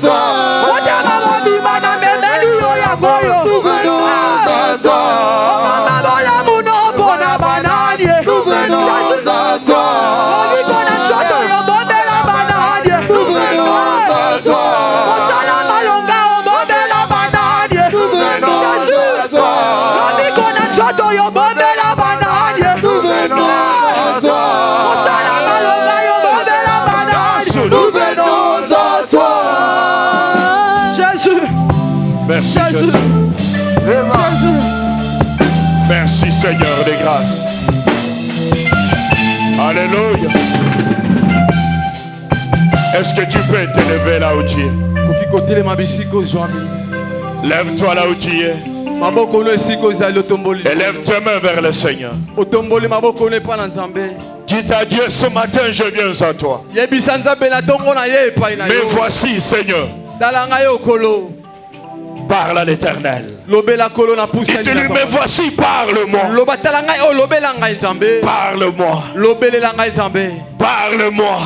toi. Merci Jésus. Merci Seigneur des grâces. Alléluia. Est-ce que tu peux te lever là où tu es? Lève-toi là où tu es. Et lève tes mains vers le Seigneur. Dites à Dieu, ce matin je viens à toi. Mais voici Seigneur. Parle à l'Éternel. Dites-lui, mais voici, parle-moi. Parle-moi. Parle-moi.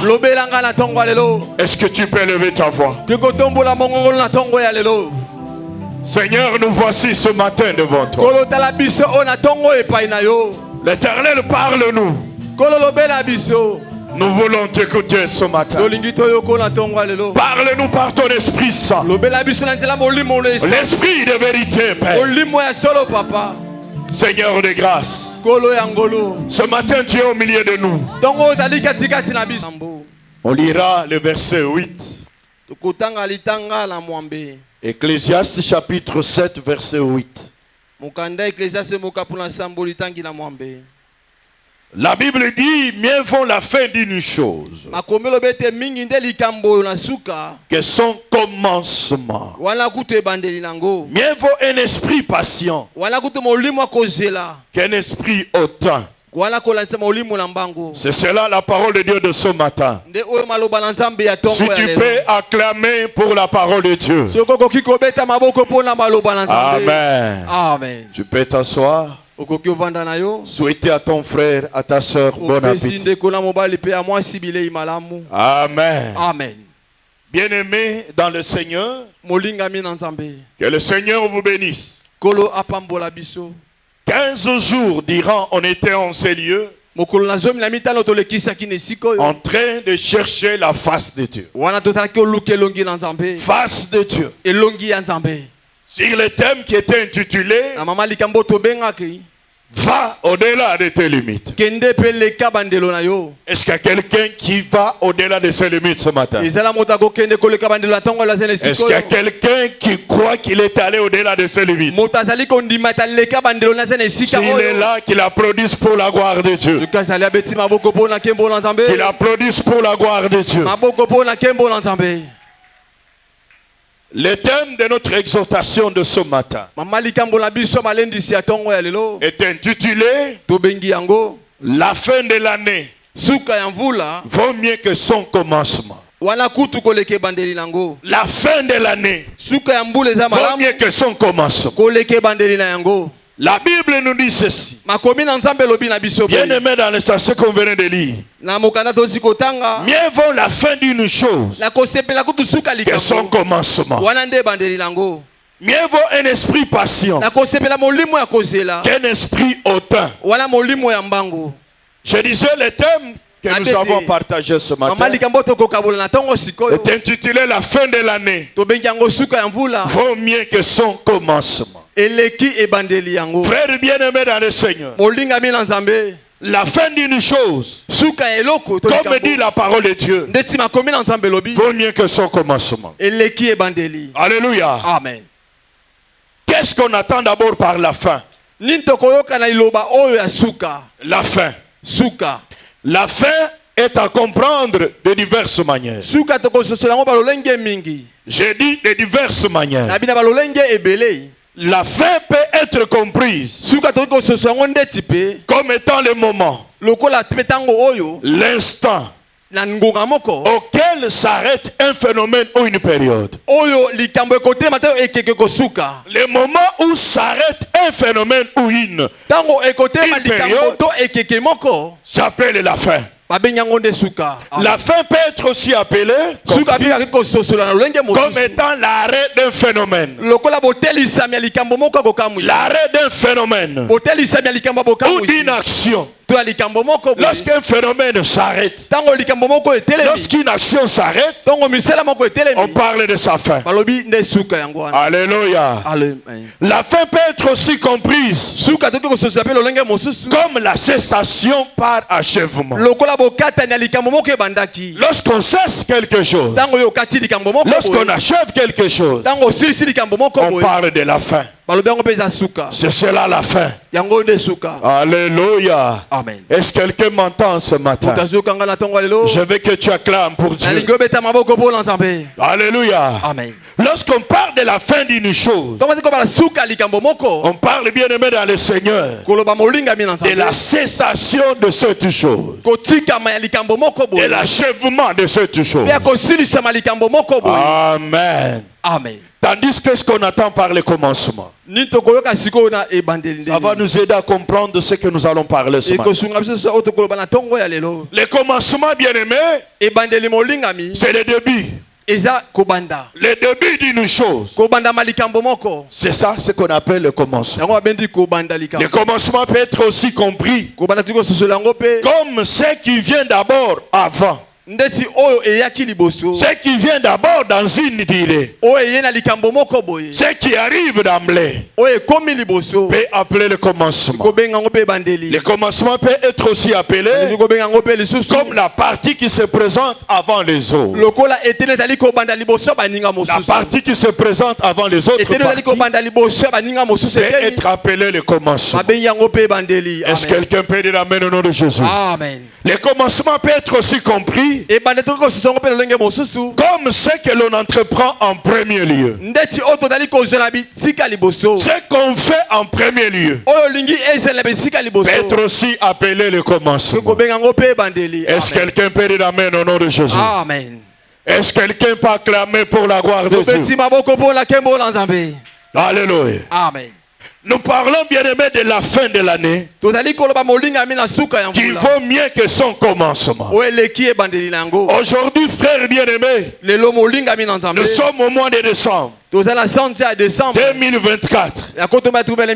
Est-ce que tu peux lever ta voix? Seigneur, nous voici ce matin devant toi. L'Éternel, parle-nous. Nous voulons t'écouter ce matin. Parle-nous par ton Esprit Saint. L'Esprit de vérité, Père. Seigneur de grâce. Ce matin, tu es au milieu de nous. On lira le verset 8. Ecclésiaste chapitre 7, verset 8. La Bible dit, mieux vaut la fin d'une chose que son commencement. Mieux vaut un esprit patient qu'un esprit hautain. C'est cela la parole de Dieu de ce matin. Si tu peux acclamer pour la parole de Dieu. Amen. Amen. Tu peux t'asseoir. Souhaiter à ton frère, à ta soeur, bon appétit. Amen. Amen. Bien-aimés dans le Seigneur, que le Seigneur vous bénisse. 15 jours durant, on était en ces lieux en train de chercher la face de Dieu. Face de Dieu. Sur le thème qui était intitulé Va au-delà de tes limites. Est-ce qu'il y a quelqu'un qui va au-delà de ses limites ce matin? Est-ce qu'il y a quelqu'un qui croit qu'il est allé au-delà de ses limites? S'il est là, qu'il applaudisse pour la gloire de Dieu. Qu'il applaudisse pour la gloire de Dieu. Le thème de notre exhortation de ce matin est intitulé La fin de l'année vaut mieux que son commencement. La fin de l'année vaut mieux que son commencement. La Bible nous dit ceci. Bien aimé dans ce qu'on venait de lire. Mieux vaut la fin d'une chose que son commencement. Mieux vaut un esprit patient qu'un esprit hautain. Je disais le thème que nous avons partagé ce matin est intitulé La fin de l'année vaut mieux que son commencement. Frère bien-aimé dans le Seigneur, la fin d'une chose, comme dit la parole de Dieu, vaut mieux que son commencement. Alléluia. Amen. Qu'est-ce qu'on attend d'abord par la fin? La fin. La fin est à comprendre de diverses manières. J'ai dit de diverses manières. La fin peut être comprise comme étant le moment, l'instant auquel s'arrête un phénomène ou une période. Le moment où s'arrête un phénomèène ou une période s'appelle la fin. La fin peut être aussi appelée comme étant l'arrêt d'un phénomène. L'arrêt d'un phénomène ou d'une action. Lorsqu'un phénomène s'arrête, lorsqu'une action s'arrête, on parle de sa fin. Alléluia. La fin peut être aussi comprise comme la cessation par achèvement. Lorsqu'on cesse quelque chose, lorsqu'on achève quelque chose, on parle de la fin. C'est cela la fin. Alléluia. Amen. Est-ce que quelqu'un m'entend ce matin? Je veux que tu acclames pour Dieu. Alléluia. Amen. Lorsqu'on parle de la fin d'une chose, on parle bien aimé dans le Seigneur de la cessation de cette chose, de l'achèvement de cette chose. Amen. Amen. Tandis que ce qu'on attend par le commencement, ça va nous aider à comprendre ce que nous allons parler ce matin. Le commencement, bien aimé, c'est le début. Le début d'une chose, c'est ça ce qu'on appelle le commencement. Le commencement peut être aussi compris comme ce qui vient d'abord avant. Ce qui vient d'abord dans une idée, ce qui arrive d'emblée, peut appeler le commencement. Le commencement peut être aussi appelé comme la partie qui se présente avant les autres. La partie qui se présente avant les autres parties peut être appelée le commencement. Est-ce que quelqu'un peut dire amen au nom de Jésus? Amen. Le commencement peut être aussi compris comme ce que l'on entreprend en premier lieu. Ce qu'on fait en premier lieu peut être aussi appelé le commencement. Est-ce que quelqu'un peut dire amen au nom de Jésus? Amen. Est-ce que quelqu'un peut acclamer pour la gloire de Dieu? Alléluia. Amen. Nous parlons bien aimé de la fin de l'année qui vaut mieux que son commencement. Aujourd'hui, frères bien aimés, nous sommes au mois de décembre 2024,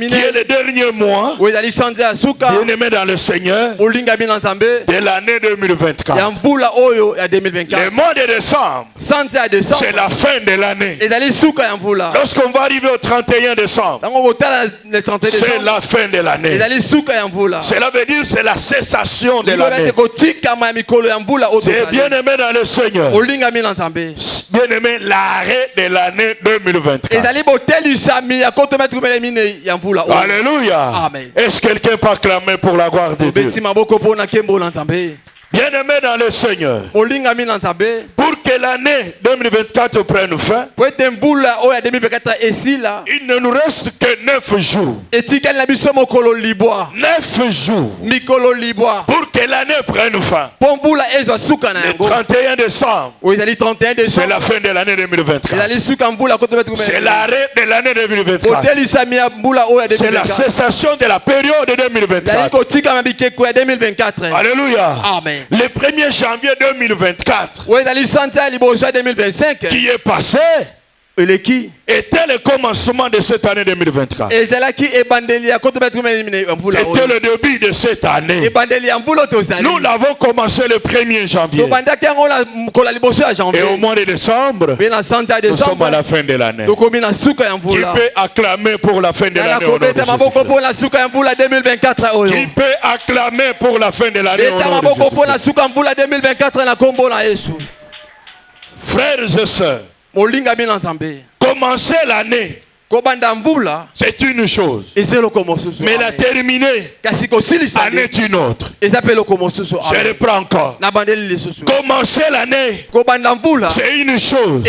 qui est le dernier mois bien aimé dans le Seigneur de l'année 2024. Le mois de décembre, c'est la fin de l'année. Lorsqu'on va arriver au 31 décembre, c'est la fin de l'année. Cela veut dire c'est la cessation de l'année. C'est bien aimé dans le Seigneur. Bien aimé, l'arrêt de l'année 2024. Alléluia. Amen. Est-ce que quelqu'un peut acclamer pour la gloire de Dieu? Bien aimé dans le Seigneur, pour que l'année 2024 prenne fin, il ne nous reste que 9 jours. 9 jours pour que l'année prenne fin. Le 31 décembre, c'est la fin de l'année 2024. C'est l'arrêt de l'année 2024. C'est la cessation de la période 2024. Alléluia. Amen. Le 1er janvier 2024 qui est passé était le commencement de cette année 2024. C'était le début de cette année. Nous l'avons commencé le 1er janvier. Et au mois de décembre, nous sommes à la fin de l'année. Qui peut acclamer pour la fin de l'année au nom de Jésus? Qui peut acclamer pour la fin de l'année au nom de Jésus? Frères et sœurs, commencer l'année, c'est une chose, mais la terminer en est une autre. Je reprends encore. Commencer l'année, c'est une chose,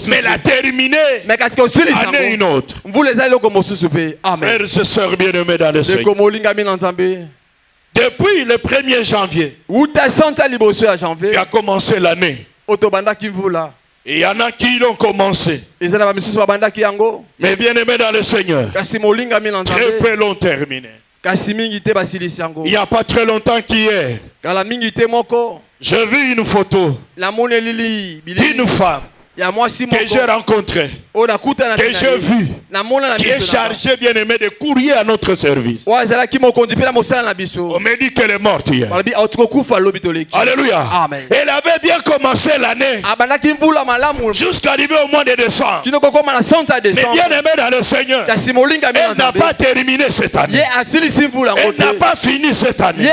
mais la terminer en est une autre. Frères et sœurs bien-aimés dans le Seigneur, depuis le 1er janvier, qui a commencé l'année, il y en a qui l'ont commencé, mais bien aimés dans le Seigneur, très peu l'ont terminé. Il n'y a pas très longtemps qu'hier, j'ai vu une photo d'une femme que j'ai rencontré, que j'ai vu, qui est chargé, bien aimé, de courrier à notre service. On me dit qu'elle est morte hier. Alléluia. Amen. Elle avait bien commencé l'année jusqu'à arriver au mois de décembre. Mais bien aimé dans le Seigneur, elle n'a pas terminé cette année. Elle n'a pas fini cette année.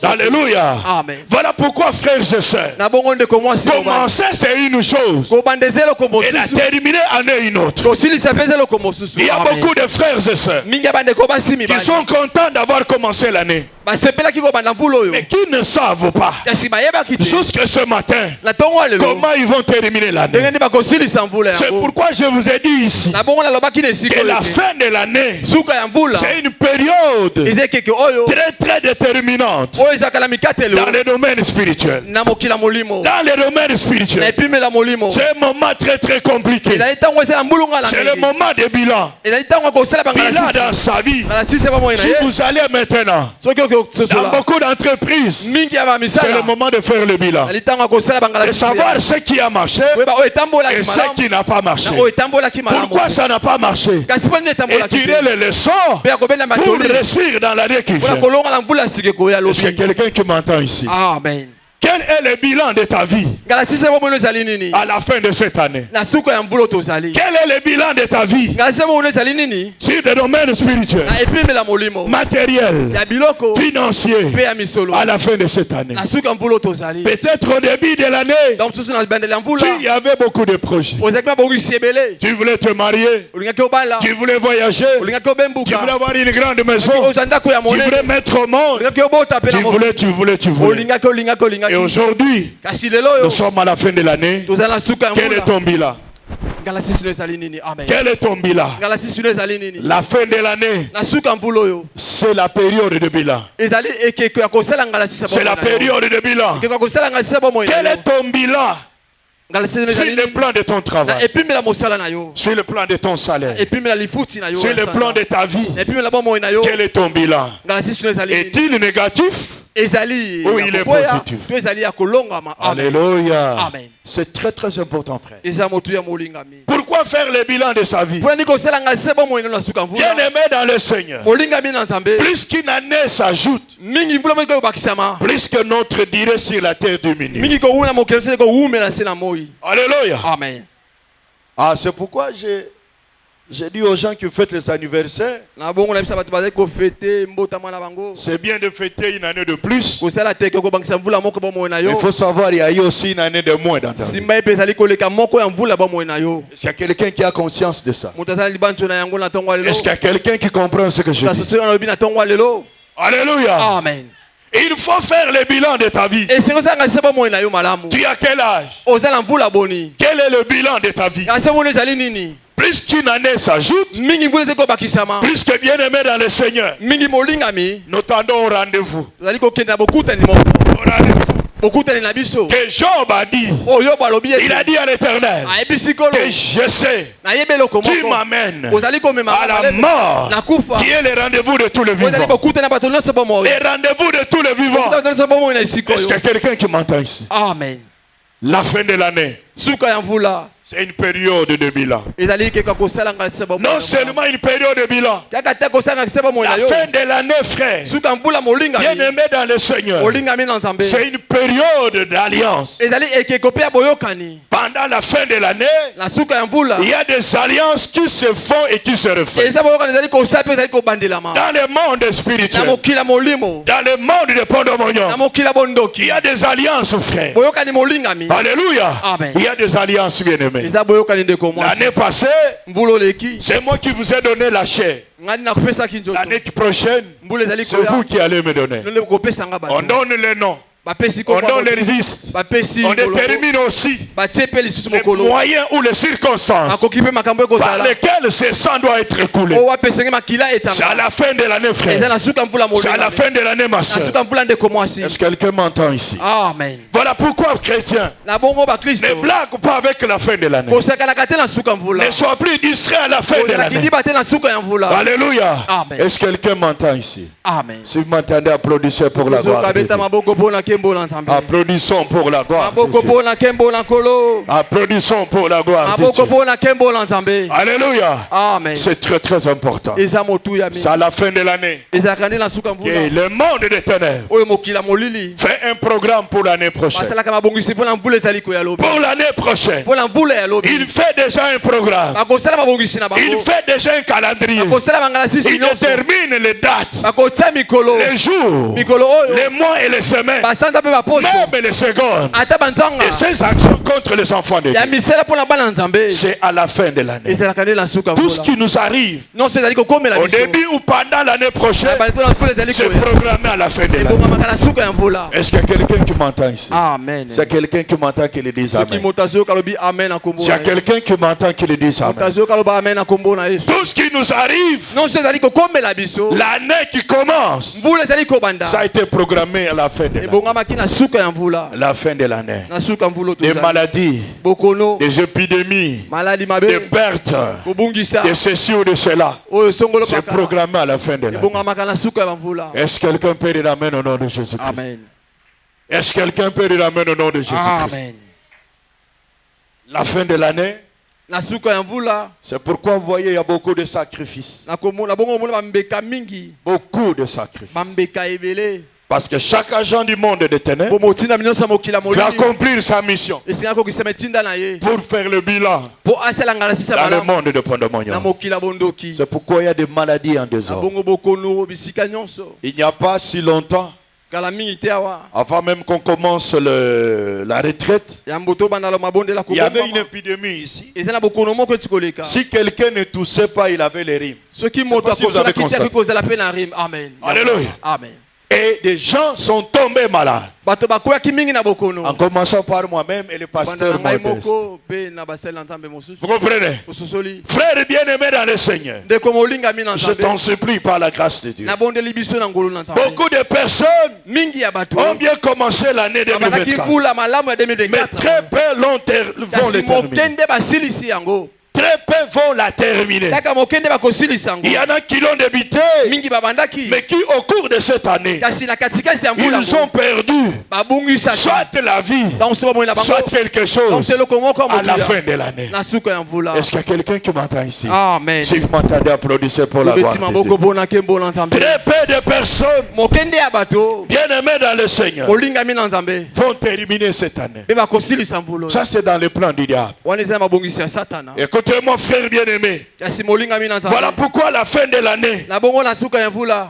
Alléluia. Amen. Voilà pourquoi, frères et sœurs, commencer c'est une chose et la terminer en est une autre. Il y a beaucoup de frères et sœurs qui sont contents d'avoir commencé l'année, mais qui ne savent pas jusqu'à ce matin comment ils vont terminer l'année. C'est pourquoi je vous ai dit ici que la fin de l'année, c'est une période très très déterminante dans les domaines spirituels. Dans les domaines spirituels, c'est un moment très très compliqué. C'est le moment de bilan. Bilan dans sa vie. Si vous allez maintenant dans beaucoup d'entreprises, c'est le moment de faire le bilan, de savoir ce qui a marché et ce qui n'a pas marché. Pourquoi ça n'a pas marché? Et tirer les leçons pour réussir dans l'année qui vient. Est-ce qu'il y a quelqu'un qui m'entend ici? Amen. Quel est le bilan de ta vie à la fin de cette année? Quel est le bilan de ta vie sur des domaines spirituels, matériels, financiers à la fin de cette année? Peut-être au début de l'année, tu y avait beaucoup de projets. Tu voulais te marier, tu voulais voyager, tu voulais avoir une grande maison, tu voulais mettre au monde, tu voulais. Et aujourd'hui, nous sommes à la fin de l'année. Quel est ton bilan? Quel est ton bilan? La fin de l'année, c'est la période de bilan. C'est la période de bilan. Quel est ton bilan? Sur le plan de ton travail, sur le plan de ton salaire, sur le plan de ta vie, quel est ton bilan? Est-il négatif ou il est positif? Alléluia. C'est très très important, frère. Pourquoi faire le bilan de sa vie? Bien aimé dans le Seigneur, plus qu'une année s'ajoute, plus que notre durée sur la terre diminue. Alléluia. Amen. Ah, c'est pourquoi j'ai dit aux gens qui fêtent les anniversaires, c'est bien de fêter une année de plus. Il faut savoir, il y a eu aussi une année de moins dans ta vie. Est-ce qu'il y a quelqu'un qui a conscience de ça? Est-ce qu'il y a quelqu'un qui comprend ce que je dis? Alléluia. Amen. Il faut faire le bilan de ta vie. Tu as quel âge? Quel est le bilan de ta vie? Plus qu'une année s'ajoute, plus que bien aimé dans le Seigneur, nous tendons au rendez-vous. Que Job a dit, il a dit à l'Éternel que je sais, tu m'amènes à la mort qui est le rendez-vous de tous les vivants. Le rendez-vous de tous les vivants. Est-ce qu'il y a quelqu'un qui m'entend ici? Amen. La fin de l'année, c'est une période de bilan. Non seulement une période de bilan, la fin de l'année, frère, bien aimé dans le Seigneur, c'est une période d'alliance. Pendant la fin de l'année, il y a des alliances qui se font et qui se refont. Dans le monde spirituel, dans le monde de Pondomognon, il y a des alliances, frère. Alléluia. Amen. Il y a des alliances, bien-aimés. L'année passée, c'est moi qui vous ai donné la chair. L'année prochaine, c'est vous qui allez me donner. On donne les noms. on donne les risques, on détermine aussi les moyens ou les circonstances par lesquelles ce sang doit être écoulé. C'est à la fin de l'année, frère. C'est à la fin de l'année, ma soeur. Est-ce que quelqu'un m'entend ici? Amen. Voilà pourquoi, chrétien, ne blague pas avec la fin de l'année. Ne sois plus distrait à la fin de l'année. Alléluia. Est-ce que quelqu'un m'entend ici? Amen. Si vous m'entendez, applaudissez pour la gloire de Dieu. Applaudissons pour la gloire de Dieu. Applaudissons pour la gloire de Dieu. Alléluia. Amen. C'est très très important. C'est à la fin de l'année que le monde des ténèbres fait un programme pour l'année prochaine. Pour l'année prochaine, il fait déjà un programme. Il fait déjà un calendrier. Il détermine les dates, les jours, les mois et les semaines, même les secondes. Et ces actions contre les enfants de Dieu, c'est à la fin de l'année. Tout ce qui nous arrive au début ou pendant l'année prochaine, c'est programmé à la fin de l'année. Est-ce qu'il y a quelqu'un qui m'entend ici? Amen. C'est quelqu'un qui m'entend qui le dise Amen. Il y a quelqu'un qui m'entend qui le dise Amen. Tout ce qui nous arrive, l'année qui commence, ça a été programmé à la fin de l'année. La fin de l'année. Des maladies, des épidémies, des pertes, de ceci ou de cela. C'est programmé à la fin de l'année. Est-ce que quelqu'un peut dire Amen au nom de Jésus-Christ? Amen. Est-ce que quelqu'un peut dire Amen au nom de Jésus-Christ? Amen. La fin de l'année, c'est pourquoi vous voyez il y a beaucoup de sacrifices. Beaucoup de sacrifices. Parce que chaque agent du monde des ténèbres va accomplir sa mission pour faire le bilan dans le monde de Pondomonyo. C'est pourquoi il y a des maladies en désordre. Il n'y a pas si longtemps, avant même qu'on commence la retraite, il y avait une épidémie ici. Si quelqu'un ne toussait pas, il avait les rimes. Je sais pas si vous avez constaté. Alléluia. Amen. Et des gens sont tombés malades. En commençant par moi-même et le pasteur Modeste. Vous comprenez? Frère bien-aimé dans le Seigneur, je t'en supplie par la grâce de Dieu. Beaucoup de personnes ont bien commencé l'année 2024. Mais très peu vont le terminer. Très peu vont la terminer. Il y en a qui l'ont débuté, mais qui au cours de cette année, ils ont perdu soit la vie, soit quelque chose à la fin de l'année. Est-ce qu'il y a quelqu'un qui m'entend ici? Amen. Si vous m'entendez, applaudissez pour la gloire de Dieu. Très peu de personnes bien-aimées dans le Seigneur vont terminer cette année. Ça, c'est dans le plan du diable. Écoutez-moi, frère bien-aimé. Voilà pourquoi la fin de l'année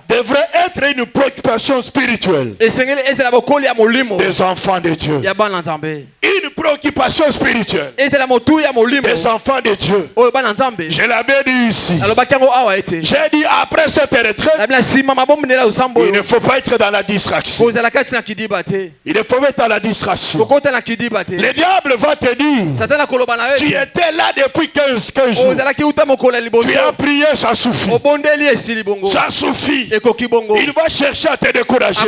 devrait être une préoccupation spirituelle des enfants de Dieu. Une préoccupation spirituelle des enfants de Dieu. Je l'avais dit ici. J'ai dit après cette retraite, il ne faut pas être dans la distraction. Il ne faut pas être dans la distraction. Le diable va te dire, tu étais là depuis 15 jours. Tu as prié, ça suffit. Ça suffit. Il va chercher à te décourager.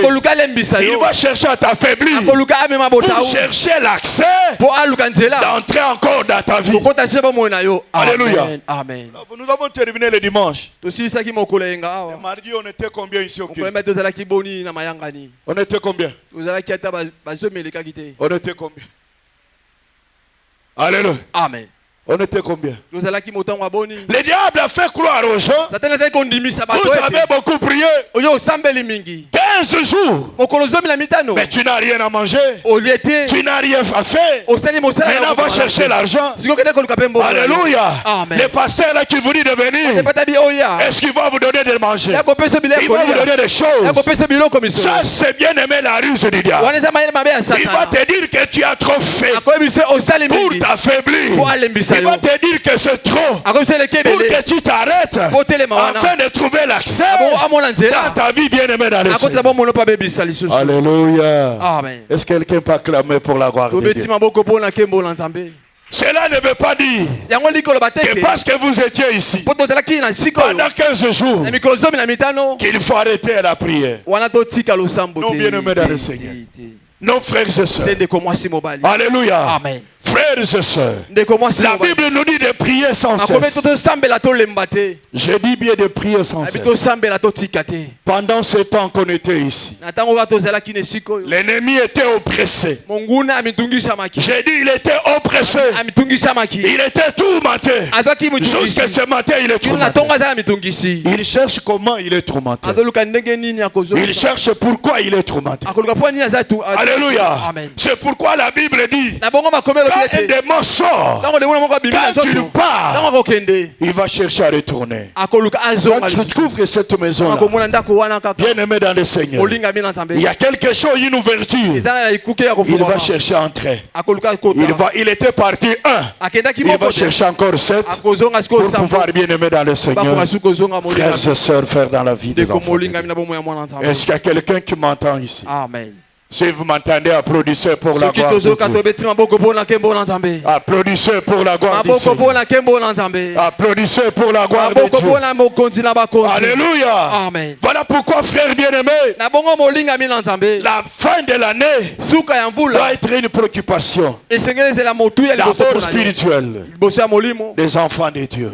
Il va chercher à t'affaiblir pour chercher l'accès d'entrer encore dans ta vie. Alléluia. Amen. Nous avons terminé le dimanche. Le mardi, on était combien ici au Kenya? On était combien? On était combien? Alléluia. Amen. On était combien? Le diable a fait croire aux gens, vous avez beaucoup prié 15 jours, mais tu n'as rien à manger, tu n'as rien à faire. Maintenant va chercher l'argent. Alléluia. Le pasteur là qui vous dit de venir, est-ce qu'il va vous donner de manger? Il va vous donner des choses. Ça c'est bien aimé la ruse du diable. Il va te dire que tu as trop fait pour t'affaiblir. Il va te dire que c'est trop pour que tu t'arrêtes afin de trouver l'accès dans ta vie bien-aimée dans le Seigneur. Alléluia. Amen. Est-ce que quelqu'un peut acclamer pour la gloire de Dieu? Cela ne veut pas dire que parce que vous étiez ici pendant 15 jours qu'il faut arrêter la prière. Non, bien-aimés dans le Seigneur. Non, frères et sœurs. Alléluia. Amen. Frères et sœurs, la Bible nous dit de prier sans cesse. Je dis bien de prier sans cesse. Pendant ce temps qu'on était ici, l'ennemi était oppressé. J'ai dit il était oppressé. Il était tourmenté. Jusqu'à ce matin, il est tourmenté. Il cherche comment il est tourmenté. Il cherche pourquoi il est tourmenté. Alléluia. C'est pourquoi la Bible dit quand un démon sort, quand tu lui parles, il va chercher à retourner. Quand tu trouves que cette maison-là, bien aimé dans le Seigneur, il y a quelque chose, une ouverture, il va chercher à entrer. Il était parti 1, il va chercher encore 7 pour pouvoir bien aimer dans le Seigneur. Frères et sœurs, faire dans la vie des enfants. Est-ce qu'il y a quelqu'un qui m'entend ici? Amen. Si vous m'entendez, applaudissez pour la gloire de Dieu. Applaudissez pour la gloire de Dieu. Applaudissez pour la gloire de Dieu. Alléluia. Amen. Voilà pourquoi, frères bien-aimés, la fin de l'année doit être une préoccupation. D'abord spirituelle des enfants de Dieu.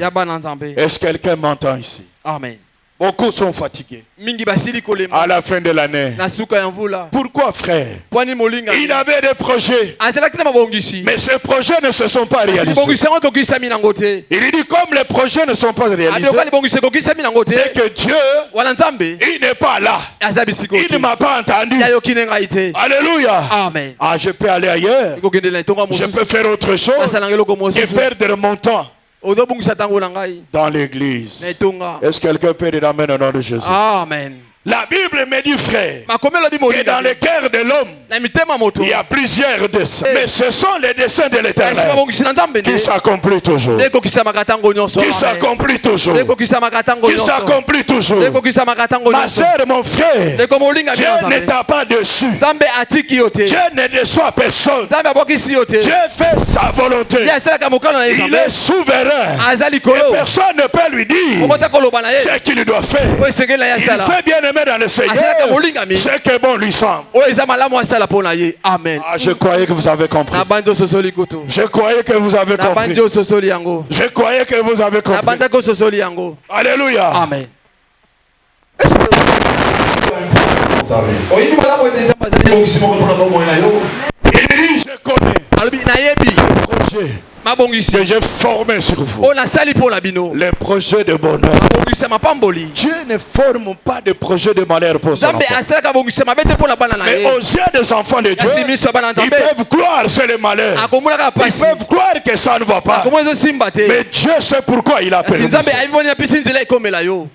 Est-ce que quelqu'un m'entend ici? Amen. Beaucoup sont fatigués à la fin de l'année. Pourquoi, frère? Il avait des projets, mais ces projets ne se sont pas réalisés. Il dit comme les projets ne sont pas réalisés, c'est que Dieu, il n'est pas là. Il ne m'a pas entendu. Alléluia. Amen. Ah, je peux aller ailleurs. Je peux faire autre chose que perdre mon temps dans l'église. Est-ce que quelqu'un peut dire amen au nom de Jésus? Amen. La Bible me dit, frère, que dans le cœur de l'homme, il y a plusieurs desseins. Mais ce sont les desseins de l'Éternel qui s'accomplissent toujours. Qui s'accomplissent toujours. Qui s'accomplissent toujours. Ma soeur, mon frère, Dieu ne t'a pas dessus. Dieu ne déçoit personne. Dieu fait sa volonté. Il est souverain. Et personne ne peut lui dire ce qu'il doit faire. Il fait bien aimer dans le Seigneur ce que bon lui semble. Amen. Ah, je croyais que vous avez compris. Je croyais que vous avez compris. Je croyais que vous avez compris. Alléluia. Amen. Il dit, je connais le projet que j'ai formé sur vous. Les projets de bonheur. Dieu ne forme pas de projets de malheur pour son enfant. Mais aux yeux des enfants de Dieu, ils peuvent croire sur les malheurs. Ils peuvent croire que ça ne va pas. Mais Dieu sait pourquoi il a permis ça.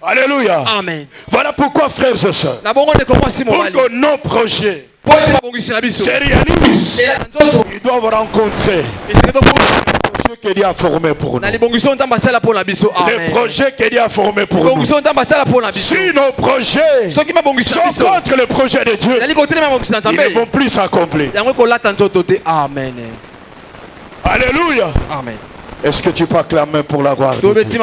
Alléluia. Amen. Voilà pourquoi, frères et sœurs, pour que nos projets se réalisent, ils doivent rencontrer le projet que Dieu a formé pour nous. Les projets que Dieu a formés pour nous. Si nos projets sont contre le projet de Dieu, ils ne vont plus s'accomplir. Amen. Alléluia. Amen. Est-ce que tu peux acclamer pour la gloire de Dieu?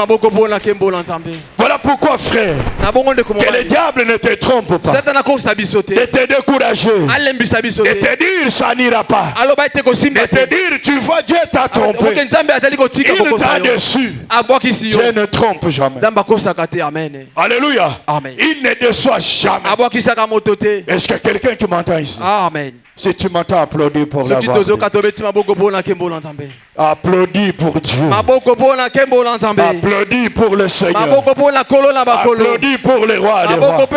Voilà pourquoi, frère, que le diable ne te trompe pas, de te décourager, de te dire ça n'ira pas, de te dire tu vois Dieu t'a trompé, il t'a déçu. Dieu ne trompe jamais. Alléluia. Amen. Il ne déçoit jamais. Est-ce qu'il y a quelqu'un qui m'entend ici? Amen. Si tu m'entends, applaudis pour la gloire de Dieu. Applaudis pour Dieu. Applaudis pour le Seigneur. Applaudis pour les rois des rois.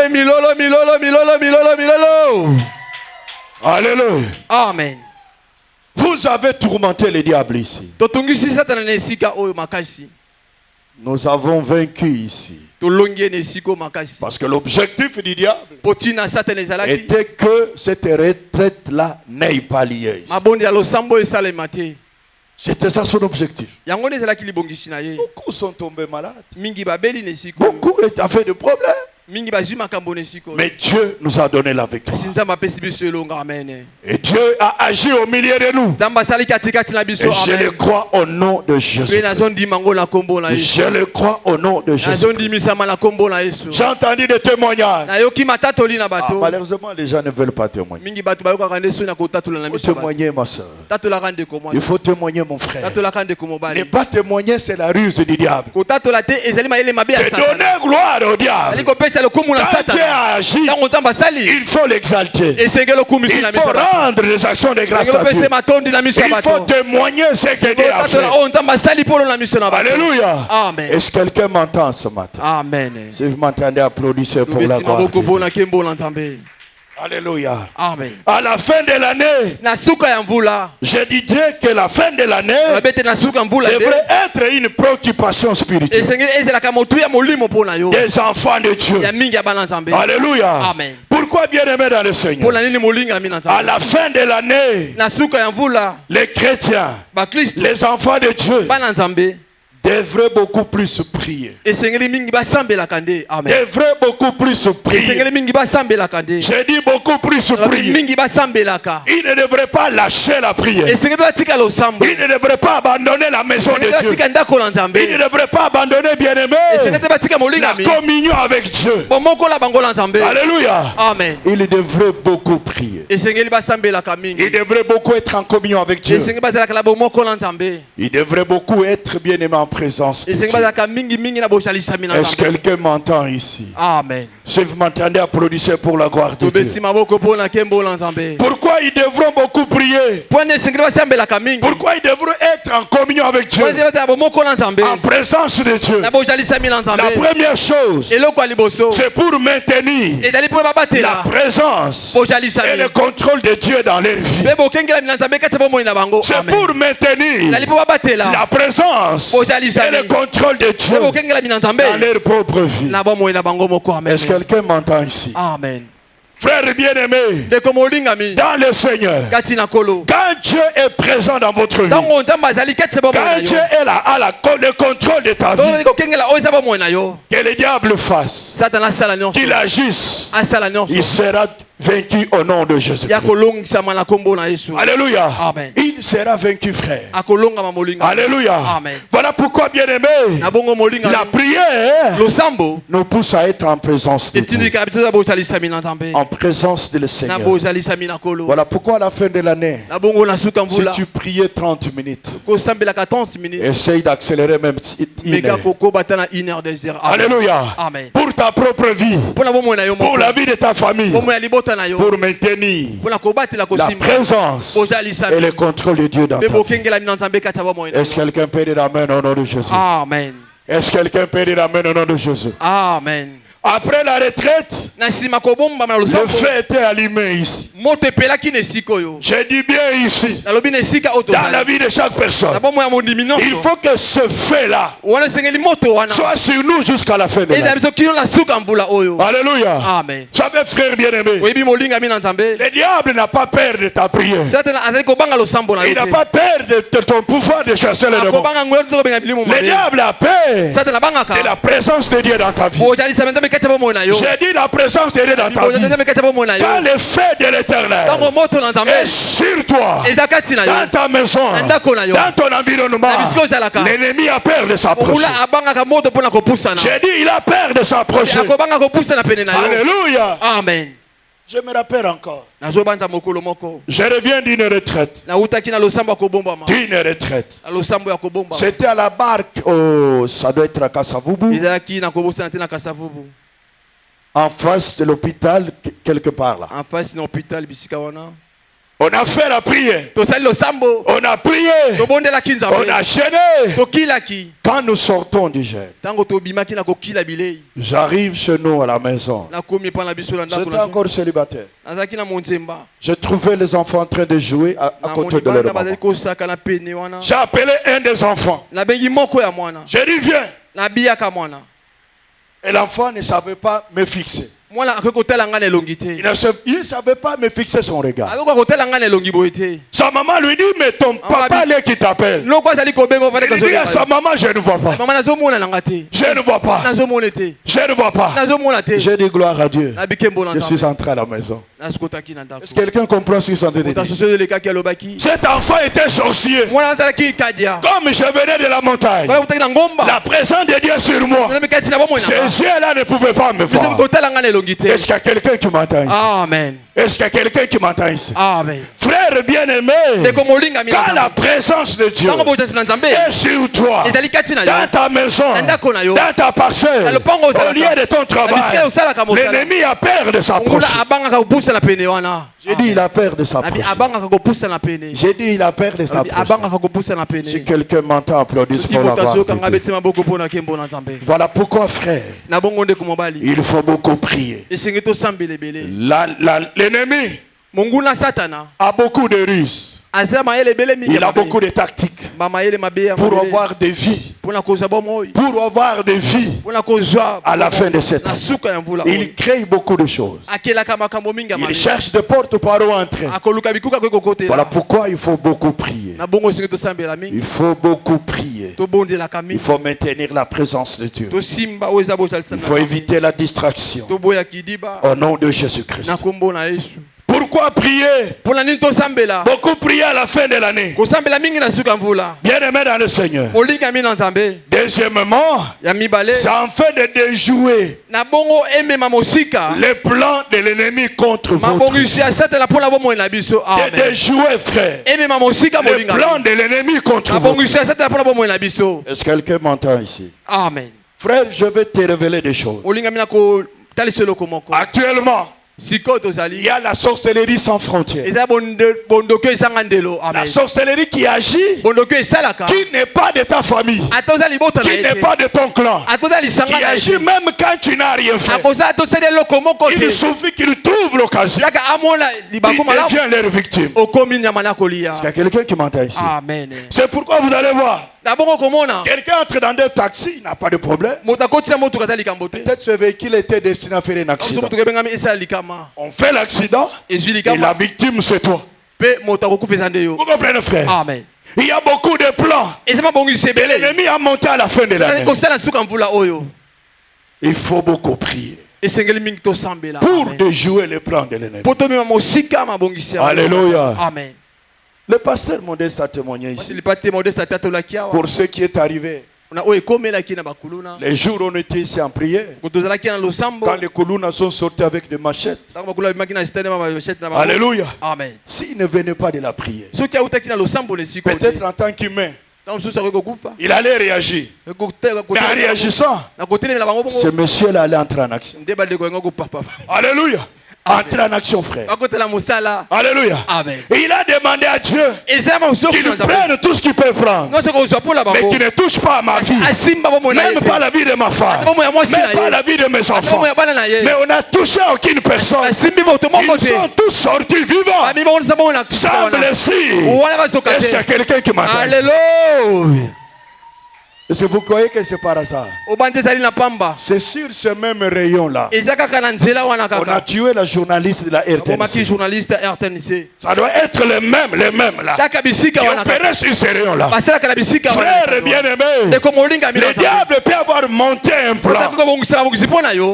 Alléluia. Amen. Vous avez tourmenté le diable ici. Nous avons vaincu ici. Parce que l'objectif du diable était que cette retraite-là n'ait pas lieu ici. C'était ça son objectif. Beaucoup sont tombés malades. Beaucoup ont fait des problèmes. Mais Dieu nous a donné la victoire. Et Dieu a agi au milieu de nous. Et je le crois au nom de Jésus. Je le crois au nom de Jésus. J'ai entendu des témoignages. Malheureusement, les gens ne veulent pas témoigner. Il faut témoigner, ma soeur. Il faut témoigner, mon frère. Ne pas témoigner, c'est la ruse du diable. C'est donner gloire au diable. Quand Dieu a agi, il faut l'exalter. Il faut rendre les actions de grâce à Dieu. Il faut témoigner ce que Dieu a fait. Alléluia. Amen. Est-ce que quelqu'un m'entend ce matin? Amen. Si vous m'entendez, applaudissez pour la gloire de Dieu. Alléluia. Amen. À la fin de l'année, je disais que la fin de l'année devrait être une préoccupation spirituelle des enfants de Dieu. Alléluia. Amen. Pourquoi bien aimé dans le Seigneur? À la fin de l'année, les chrétiens, les enfants de Dieu, devrait beaucoup plus prier. Devrait beaucoup plus prier. J'ai dit beaucoup plus prier. Il ne devrait pas lâcher la prière. Il ne devrait pas abandonner la maison de Dieu. Il ne devrait pas abandonner, bien-aimé, la communion avec Dieu. Alléluia. Amen. Il devrait beaucoup prier. Il devrait beaucoup être en communion avec Dieu. Il devrait beaucoup être bien-aimé en présence de Dieu. Est-ce que quelqu'un m'entend ici? Amen. Si vous m'entendez, applaudissez pour la gloire de Dieu. Pourquoi ils devront beaucoup prier? Pourquoi ils devront être en communion avec Dieu, en présence de Dieu? La première chose, c'est pour maintenir la présence et le contrôle de Dieu dans leur vie. C'est pour maintenir la présence et le contrôle de Dieu dans leur propre vie. Est-ce que quelqu'un m'entend ici? Amen. Frère bien-aimé, dans le Seigneur, quand Dieu est présent dans votre vie, quand Dieu est là à le contrôle de ta vie, que le diable fasse, qu'il agisse, il sera vaincu au nom de Jésus. Alléluia. Amen. Il sera vaincu, frère. Alléluia. Amen. Voilà pourquoi, bien-aimé, la prière nous pousse à être en présence de Dieu, en présence de le Seigneur. Voilà pourquoi à la fin de l'année, si tu priais 30 minutes, essaye d'accélérer même une heure. Alléluia. Amen. Pour ta propre vie, pour la vie de ta famille, pour maintenir la présence et le contrôle de Dieu dans ta vie. Est-ce que quelqu'un peut dire Amen au nom de Jésus? Amen. Est-ce que quelqu'un peut dire Amen au nom de Jésus? Amen. Après la retraite, le feu était allumé ici. J'ai dit bien ici. Dans la vie de chaque personne, il faut que ce feu-là soit sur nous jusqu'à la fin de l'année. Alléluia. Amen. Tu savais, frère bien-aimé, le diable n'a pas peur de ta prière. Il n'a pas peur de ton pouvoir de chasser les démons. Le diable a peur de la présence de Dieu dans ta vie. J'ai dit la présence de Dieu dans ta vie. Quand le feu de l'éternel est sur toi, dans ta maison, dans ton environnement, l'ennemi a peur de s'approcher. J'ai dit il a peur de s'approcher. Alléluia. Amen. Je me rappelle encore. Je reviens d'une retraite. D'une retraite. C'était à la barque, ça doit être à Kasavubu. En face de l'hôpital, quelque part là. On a fait la prière. On a prié. On a gêné. Quand nous sortons du jeûne, j'arrive chez nous à la maison. J'étais encore célibataire. J'ai trouvé les enfants en train de jouer à côté de leur maman. J'ai appelé un des enfants. J'ai dit viens. Et l'enfant ne savait pas me fixer. Il ne savait pas me fixer son regard. Sa maman lui dit, mais ton papa là qui t'appelle. Il dit à sa maman, je ne vois pas. Je ne vois pas. Je ne vois pas. J'ai dit gloire à Dieu. Je suis entré à la maison. Est-ce que quelqu'un comprend ce que je suis en train de dire? Cet enfant était sorcier. Comme je venais de la montagne, la présence de Dieu sur moi, ces yeux-là ne pouvaient pas me voir. Est-ce qu'il y a quelqu'un qui m'entend ici? Amen. Est-ce qu'il y a quelqu'un qui m'entend ici? Amen. Frère bien-aimé, quand la présence de Dieu est sur toi, dans ta maison, dans ta parcelle, au lieu de ton travail, l'ennemi a peur de s'approcher. J'ai dit il a peur de s'approcher. J'ai dit il a peur de s'approcher. Si quelqu'un m'entend, applaudisse pour l'avoir dit. Voilà pourquoi, frère, il faut beaucoup prier. L'ennemi a beaucoup de ruses. Il a beaucoup de tactiques pour avoir des vies. Pour avoir des vies à la fin de cette année. Il crée beaucoup de choses. Il cherche des portes par où entrer. Voilà pourquoi il faut beaucoup prier. Il faut beaucoup prier. Il faut maintenir la présence de Dieu. Il faut éviter la distraction. Au nom de Jésus-Christ. Pourquoi prier? Beaucoup prier à la fin de l'année. Bien aimé dans le Seigneur. Deuxièmement, ça en fait de déjouer les plans de l'ennemi contre vous. De déjouer, frère, les plans de l'ennemi contre vous. Est-ce que quelqu'un m'entend ici? Amen. Frère, je vais te révéler des choses. Actuellement, il y a la sorcellerie sans frontières. La sorcellerie qui agit, qui n'est pas de ta famille, qui n'est pas de ton clan, qui agit même quand tu n'as rien fait. Il suffit qu'il trouve l'occasion, il devient leur victime. Est-ce qu'il y a quelqu'un qui m'entend ici? C'est pourquoi vous allez voir, quelqu'un entre dans des taxis, il n'a pas de problème. Peut-être ce véhicule était destiné à faire un accident. On fait l'accident et la victime c'est toi. Vous comprenez, frère? Amen. Il y a beaucoup de plans. L'ennemi a monté à la fin de l'année. Il faut beaucoup prier pour déjouer les plans de l'ennemi. Alléluia. Amen. Le pasteur Modeste a témoigné ici. Pour ce qui est arrivé, les jours où on était ici en prière, quand les Koulouna sont sortis avec des machettes, alléluia. Amen. S'ils ne venaient pas de la prière, peut-être en tant qu'humain, il allait réagir. Mais en réagissant, ce monsieur-là allait entrer en action. Alléluia. Entrer en action, frère. Alléluia. Amen. Et il a demandé à Dieu qu'il prenne tout ce qu'il peut prendre, mais qu'il ne touche pas à ma vie, même pas la vie de ma femme, même pas la vie de mes enfants. Mais on n'a touché aucune personne. Ils sont tous sortis vivants, sans blessure. Est-ce qu'il y a quelqu'un qui m'attend? Alléluia. Est-ce que vous croyez que c'est par hasard? C'est sur ce même rayon-là. On a tué la journaliste de la RTNC. Ça doit être les mêmes là, qui opéraient sur ce rayon-là. Frère bien-aimé, le diable peut avoir monté un plan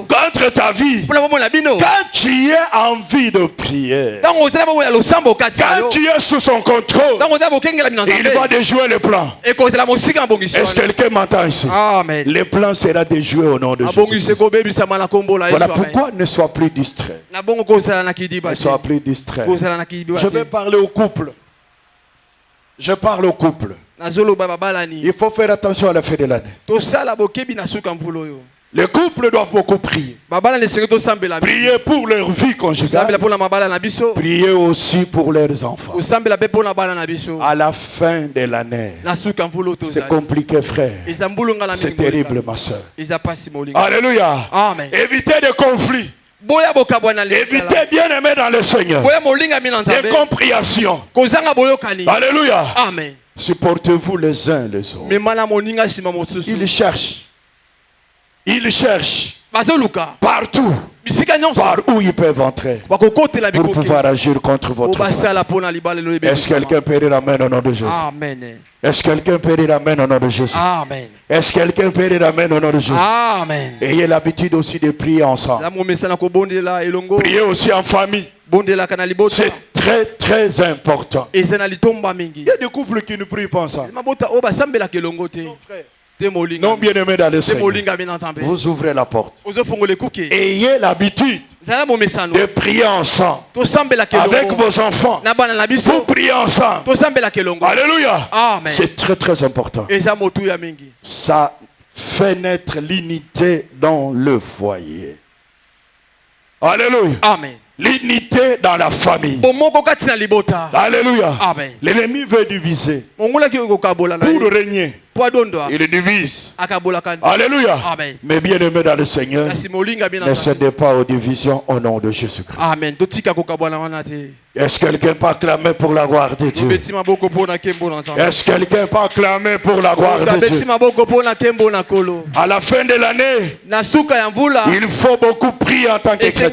contre ta vie. Quand tu es en vie de prière, quand tu es sous son contrôle, il va déjouer le plan. Est-ce que quelqu'un m'entend ici? Amen. Le plan sera déjoué au nom de Jésus. Voilà pourquoi ne sois plus distrait. Ne sois plus distrait. Je vais parler au couple. Je parle au couple. Il faut faire attention à la fin de l'année. Les couples doivent beaucoup prier. Prier pour leur vie conjugale. Prier aussi pour leurs enfants. À la fin de l'année. C'est compliqué, frère. C'est terrible, ma soeur. Alléluia. Amen. Évitez des conflits. Évitez, bien aimé dans le Seigneur, des compréhensions. Alléluia. Amen. Supportez-vous les uns les autres. Il cherche partout par où ils peuvent entrer pour pouvoir agir contre votre famille. Est-ce que quelqu'un peut dire Amen au nom de Jésus? Amen. Est-ce que quelqu'un peut dire Amen au nom de Jésus? Amen. Est-ce que quelqu'un peut dire Amen au nom de Jésus? Amen. Ayez l'habitude aussi de prier ensemble. Priez aussi en famille. C'est très très important. Il y a des couples qui ne prient pas ensemble. Non, frère. Non, bien aimé dans le Seigneur, vous ouvrez la porte. Ayez l'habitude de prier ensemble avec vos enfants. Vous priez ensemble. Alléluia. C'est très très important. Ça fait naître l'unité dans le foyer. Alléluia. Amen. L'unité dans la famille. Alléluia. L'ennemi veut diviser pour régner. Il divise. Alléluia. Amen. Mais bien aimé dans le Seigneur, ne cédez pas aux divisions au nom de Jésus-Christ. Amen. Est-ce que quelqu'un peut acclamer pour la gloire de Dieu? Est-ce que quelqu'un peut acclamer pour la gloire de Dieu? À la fin de l'année, il faut beaucoup prier en tant que chrétien.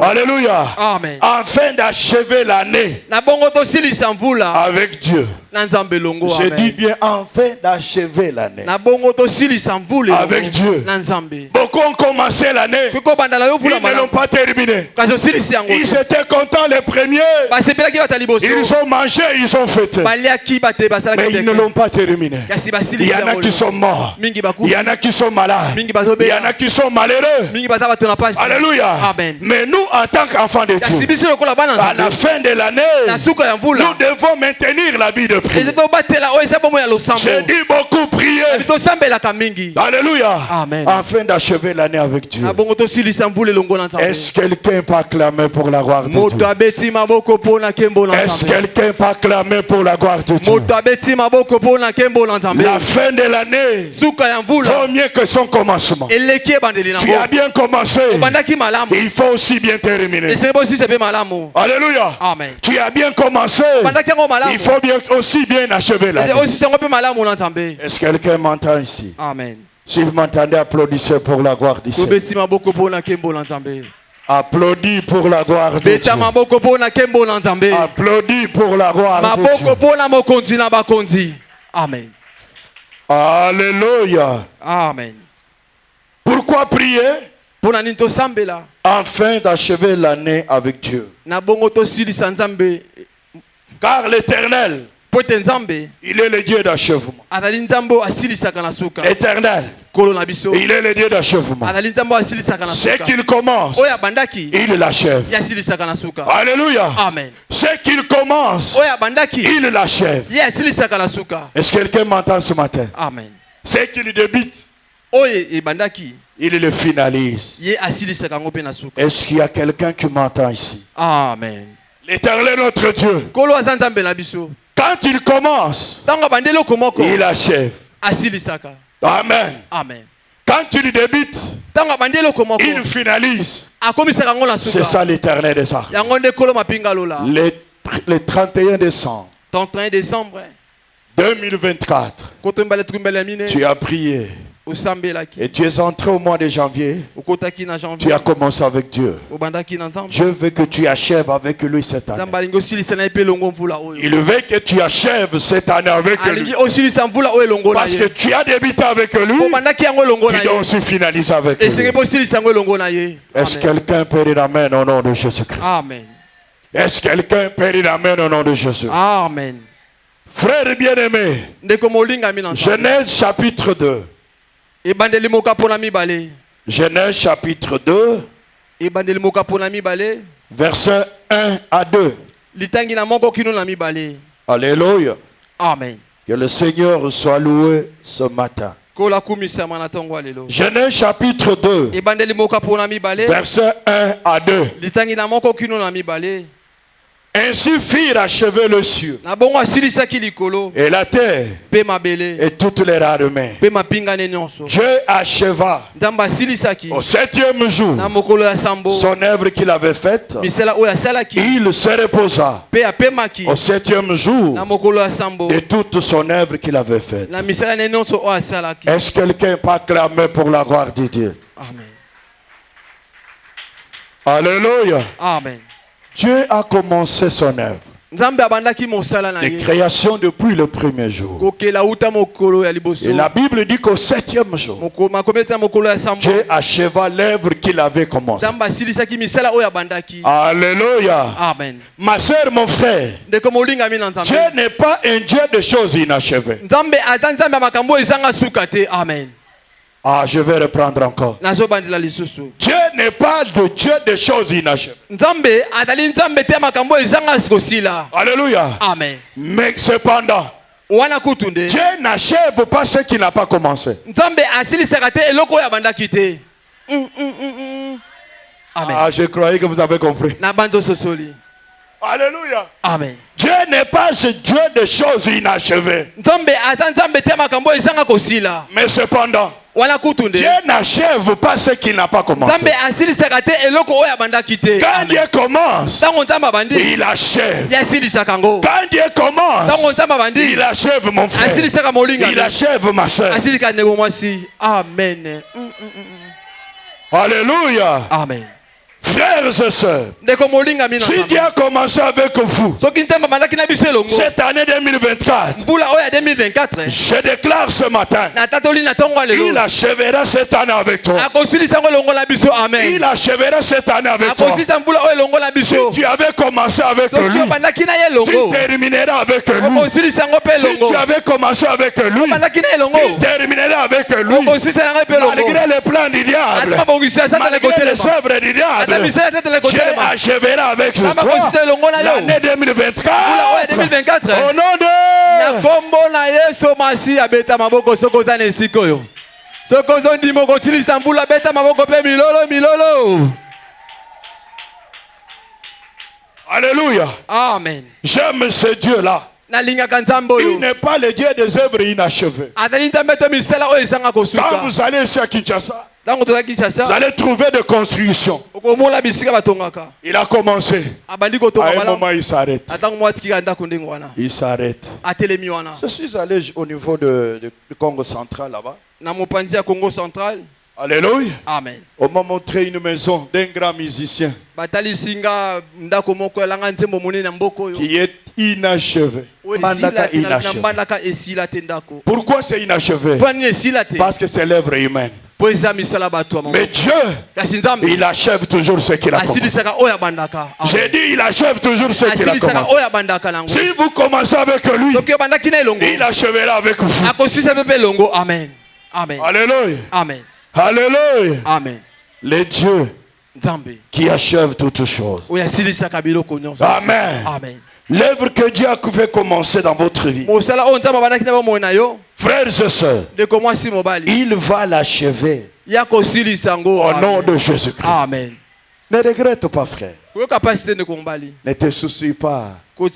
Alléluia. Amen. Afin d'achever l'année avec Dieu. Je dis bien enfin d'achever l'année avec Dieu. Beaucoup ont commencé l'année, ils ne l'ont pas terminé. Ils étaient contents les premiers, ils ont mangé, ils ont fêté, mais ils ne l'ont pas terminé. Il y en a qui sont morts, il y en a qui sont malades, il y en a qui sont malheureux. Alléluia. Mais nous en tant qu'enfants de Dieu, à la fin de l'année, nous devons maintenir la vie de prière. J'ai dit beaucoup prier. Alléluia. Amen. Afin d'achever l'année avec Dieu. Est-ce que quelqu'un peut acclamer pour la gloire de Dieu? Est-ce que quelqu'un peut acclamer pour la gloire de Dieu? La fin de l'année vaut mieux que son commencement. Tu as bien commencé, il faut aussi bien terminer. Alléluia. Amen. Tu as bien commencé, il faut bien aussi bien achever l'année. Est-ce que quelqu'un m'entend ici? Amen. Si vous m'entendez, applaudissez pour la gloire du Seigneur. Applaudis pour la gloire de Dieu. Applaudis pour la gloire de Dieu. Amen. Alléluia. Amen. Pourquoi prier? Afin d'achever l'année avec Dieu. Car l'Éternel, il est le Dieu d'achèvement. L'éternel, il est le Dieu d'achèvement. Ce qu'il commence, il l'achève. Alléluia. Amen. Ce qu'il commence, il l'achève. Est-ce que quelqu'un m'entend ce matin? Amen. Ce qu'il débute, il le finalise. Est-ce qu'il y a quelqu'un qui m'entend ici? Amen. L'Éternel notre Dieu, quand il commence, il achève. Amen. Amen. Quand il débute, il finalise. C'est ça l'Éternel des armes. Le 31 décembre 2024, tu as prié. Et tu es entré au mois de janvier. Tu as commencé avec Dieu. Je veux que tu achèves avec lui cette année. Il veut que tu achèves cette année avec lui. Parce que tu as débuté avec lui, tu dois aussi finaliser avec lui. Est-ce que quelqu'un peut dire Amen au nom de Jésus-Christ? Amen. Est-ce que quelqu'un peut dire Amen au nom de Jésus? Amen. Frères bien-aimés, Genèse chapitre 2. Genèse chapitre 2, versets 1 à 2. Alléluia. Amen. Que le Seigneur soit loué ce matin. Genèse chapitre 2, versets 1 à 2. Ainsi firent achever le cieux et la terre et toutes les armées. Dieu acheva au 7e jour son œuvre qu'il avait faite. Il se reposa au 7e jour de toute son œuvre qu'il avait faite. Est-ce que quelqu'un peut acclamer pour la gloire de Dieu? Amen. Alléluia. Amen. Dieu a commencé son œuvre de création depuis le premier jour. Et la Bible dit qu'au 7e jour, Dieu acheva l'œuvre qu'il avait commencée. Alléluia. Amen. Ma soeur, mon frère, Dieu n'est pas un Dieu de choses inachevées. Amen. Ah, je vais reprendre encore. Dieu n'est pas le Dieu de choses inachevées. Alléluia. Amen. Mais cependant, Dieu n'achève pas ce qui n'a pas commencé. Ah, je croyais que vous avez compris. Alléluia. Amen. Dieu n'est pas ce Dieu de choses inachevées. Mais cependant, Dieu n'achève pas ce qu'il n'a pas commencé. Quand Dieu commence, il achève. Quand Dieu commence, il achève, mon frère. Il achève, ma soeur. Amen. Alléluia. Amen. Frères et sœurs, si Dieu a commencé avec vous cette année 2024, je déclare ce matin, il achèvera cette année avec toi. Il achèvera cette année avec toi. Si tu avais commencé avec lui, tu termineras avec lui. Si tu avais commencé avec lui, tu termineras avec lui. Malgré les plans du diable, malgré les œuvres du diable, Dieu achèvera avec toi l'année 2024 au nom de Alléluia. Amen. J'aime ce Dieu-là. Il n'est pas le Dieu des œuvres inachevées. Quand vous allez ici à Kinshasa, vous allez trouver des constructions. Il a commencé. À un moment, il s'arrête. Il s'arrête. Je suis allé au niveau du Congo central là-bas. Alléluia. Amen. On m'a montré une maison d'un grand musicien qui est inachevé. Pourquoi c'est inachevé? Parce que c'est l'œuvre humaine. Mais Dieu, il achève toujours ce qu'il a commencé. J'ai dit, il achève toujours ce qu'il a commencé. Si vous commencez avec lui, il achèvera avec vous. Amen. Amen. Alléluia. Amen. Alléluia. Amen. Le Dieu qui achève toutes choses. Amen. Amen. L'œuvre que Dieu a fait commencer dans votre vie, frères et sœurs, il va l'achever au nom de Jésus-Christ. Amen. Ne regrette pas, frère. Ne te soucie pas. Tu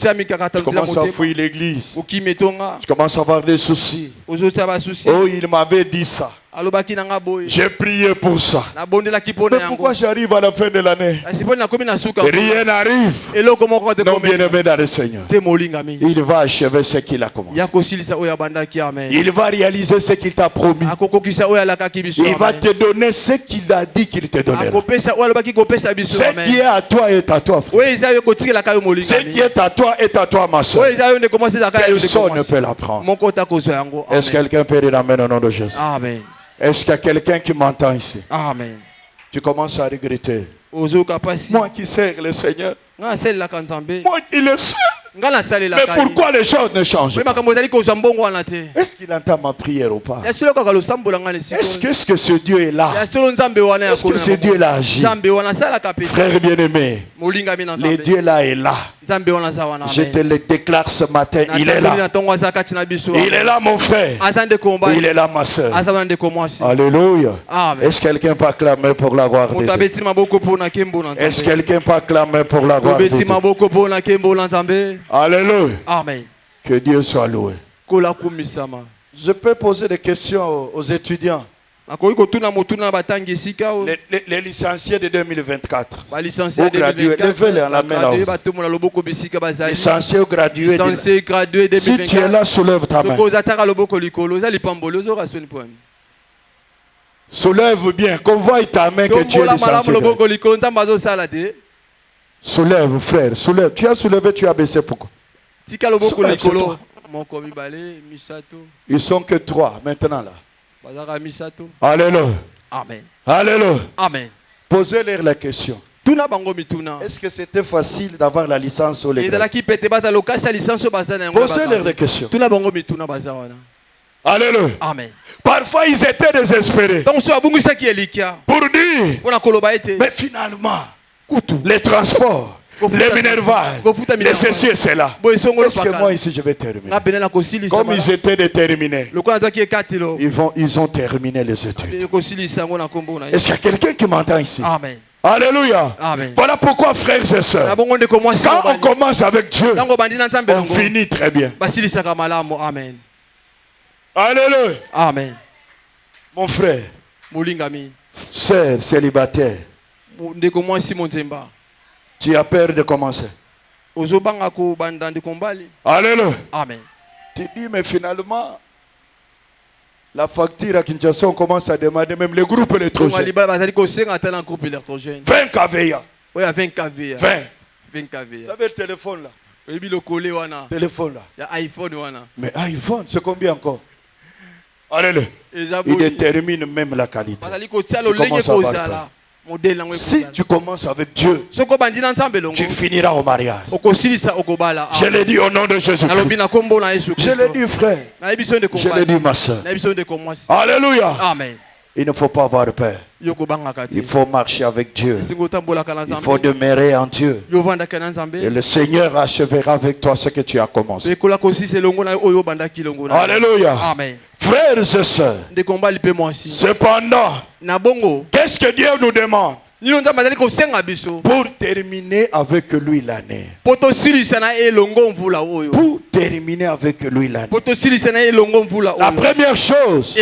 commences à fuir l'église. Tu commences à avoir des soucis. Oh, il m'avait dit ça. J'ai prié pour ça. Mais pourquoi j'arrive à la fin de l'année? Rien n'arrive. Non, bien-aimé dans le Seigneur. Il va achever ce qu'il a commencé. Il va réaliser ce qu'il t'a promis. Il va te donner ce qu'il a dit qu'il te donnera. Ce qui est à toi est à toi, frère. Ce qui est à toi est à toi, ma soeur. Personne ne peut l'apprendre. Est-ce que quelqu'un peut dire amen au nom de Jésus? Amen. Est-ce qu'il y a quelqu'un qui m'entend ici? Amen. Tu commences à regretter. Moi qui sers le Seigneur. Moi qui le sers. Mais pourquoi les choses ne changent pas? Est-ce qu'il entend ma prière ou pas? Est-ce que ce Dieu est là? Est-ce que ce Dieu là agit? Frère bien-aimé, le Dieu là est là. Je te le déclare ce matin, il est là. Il est là, mon frère. Il est là, ma soeur. Alléluia. Est-ce que quelqu'un peut acclamer pour la gloire de Dieu? Est-ce que quelqu'un peut acclamer pour la gloire de Dieu? Alléluia. Amen. Que Dieu soit loué. Je peux poser des questions aux étudiants. Les licenciés de 2024. Aux gradués, levez-les en la main là. Licenciés ou gradués. Si tu es là, soulève ta main. Soulève bien, qu'on voie ta main que tu es licencié. Soulève, frère, soulève. Tu as soulevé, tu as baissé pourquoi? Ils sont que 3 maintenant là. Alléluia. Amen. Alléluia. Amen. Posez-leur la question. Est-ce que c'était facile d'avoir la licence ou les grades? Posez-leur la question. Alléluia. Amen. Parfois ils étaient désespérés. Pour dire, mais finalement, les transports, les minervailles, les ceci et cela. Est-ce que moi ici je vais terminer? Comme ils étaient déterminés, ils ont terminé les études. Est-ce qu'il y a quelqu'un qui m'entend ici? Amen. Alléluia. Amen. Voilà pourquoi, frères et sœurs, quand on commence avec Dieu, on finit très bien. Amen. Alléluia. Amen. Mon frère, sœur célibataire, tu as peur de commencer. Alléluia. Amen. Tu dis, mais finalement, la facture à Kinshasa, on commence à demander même les groupes électrogènes. 20 kVA. 20. Vous savez le téléphone là? Téléphone là. Mais iPhone, c'est combien encore? Alléluia. Il détermine même la qualité. Si tu commences avec Dieu, tu finiras au mariage. Je l'ai dit au nom de Jésus-Christ. Je l'ai dit, frère. Je l'ai dit, ma soeur. Alléluia. Amen. Il ne faut pas avoir peur. Il faut marcher avec Dieu. Il faut demeurer en Dieu. Et le Seigneur achèvera avec toi ce que tu as commencé. Alléluia. Amen. Frères et sœurs, cependant, qu'est-ce que Dieu nous demande? Pour terminer avec lui l'année. Pour terminer avec lui l'année. La première chose,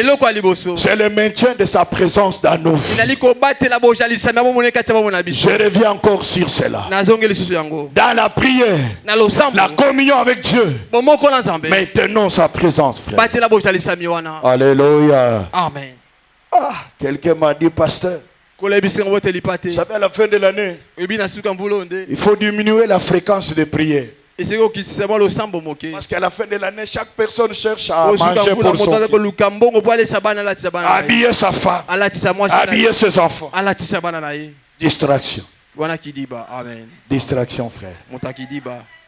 c'est le maintien de sa présence dans nos vies. Je reviens encore sur cela. Dans la prière, la communion avec Dieu, maintenons sa présence, frère. Alléluia. Amen. Ah, quelqu'un m'a dit, pasteur, vous savez, à la fin de l'année, il faut diminuer la fréquence de prière. Parce qu'à la fin de l'année, chaque personne cherche à manger pour son fils, habiller sa femme, habiller ses enfants. Distraction. Distraction, frère.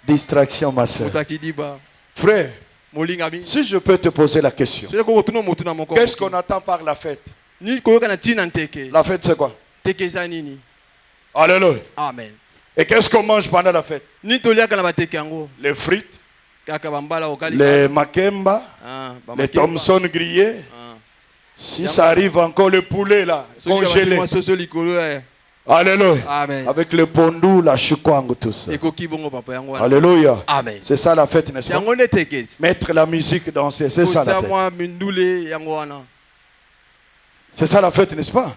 Distraction, ma soeur. Frère, si je peux te poser la question, qu'est-ce qu'on attend par la fête? La fête, c'est quoi? Alléluia. Amen. Et qu'est-ce qu'on mange pendant la fête? Les frites, les makemba, les Thompson grillés. Si ça arrive encore, le poulet là, congelé. Alléluia. Amen. Avec le pondou, la choukwang, tout ça. Alléluia. Amen. C'est ça la fête, n'est-ce pas? Mettre la musique, danser, c'est ça la fête. C'est ça la fête, n'est-ce pas?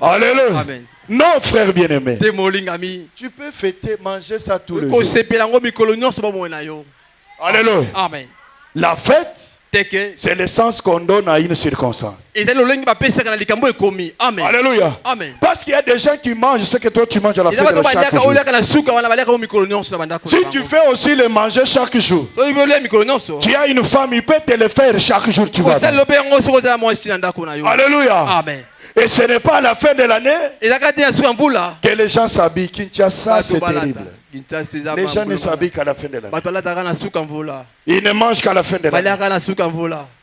Alléluia. Amen. Non, frère bien-aimé. Tu peux fêter, manger ça tous les jours. Alléluia. Amen. La fête, c'est l'essence qu'on donne à une circonstance. Amen. Alléluia. Amen. Parce qu'il y a des gens qui mangent ce que toi tu manges à la fête de chaque jour. Si tu fais aussi le manger chaque jour, tu as une femme, il peut te le faire chaque jour, tu vas. Alléluia. Amen. Et ce n'est pas à la fin de l'année que les gens s'habillent. Kinshasa, c'est terrible. Les gens ne s'habillent qu'à la fin de l'année. Ils ne mangent qu'à la fin de l'année.